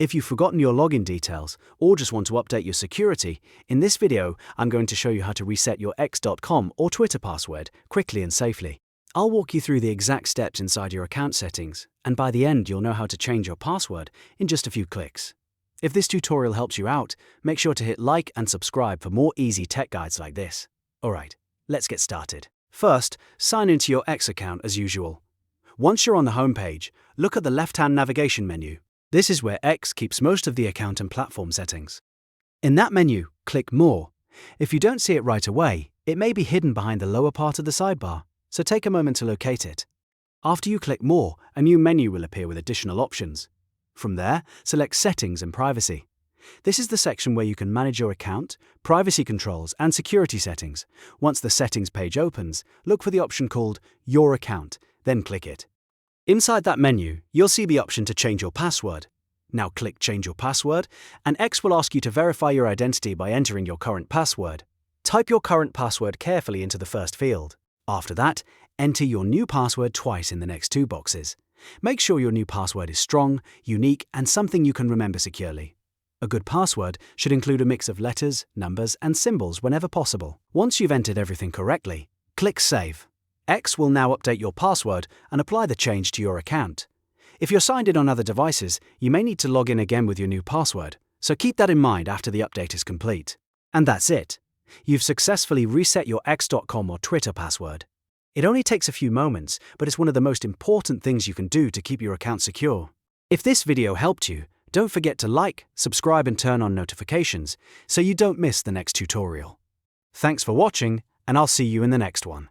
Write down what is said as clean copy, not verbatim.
If you've forgotten your login details or just want to update your security, in this video I'm going to show you how to reset your x.com or Twitter password quickly and safely. I'll walk you through the exact steps inside your account settings, and by the end you'll know how to change your password in just a few clicks. If this tutorial helps you out, make sure to hit like and subscribe for more easy tech guides like this. Alright, let's get started. First, sign into your X account as usual. Once you're on the home page, look at the left-hand navigation menu. This is where X keeps most of the account and platform settings. In that menu, click More. If you don't see it right away, it may be hidden behind the lower part of the sidebar, so take a moment to locate it. After you click More, a new menu will appear with additional options. From there, select Settings and Privacy. This is the section where you can manage your account, privacy controls, and security settings. Once the Settings page opens, look for the option called Your Account, then click it. Inside that menu, you'll see the option to change your password. Now click Change Your Password, and X will ask you to verify your identity by entering your current password. Type your current password carefully into the first field. After that, enter your new password twice in the next two boxes. Make sure your new password is strong, unique, and something you can remember securely. A good password should include a mix of letters, numbers, and symbols whenever possible. Once you've entered everything correctly, click Save. X will now update your password and apply the change to your account. If you're signed in on other devices, you may need to log in again with your new password, so keep that in mind after the update is complete. And that's it. You've successfully reset your x.com or Twitter password. It only takes a few moments, but it's one of the most important things you can do to keep your account secure. If this video helped you, don't forget to like, subscribe, and turn on notifications so you don't miss the next tutorial. Thanks for watching, and I'll see you in the next one.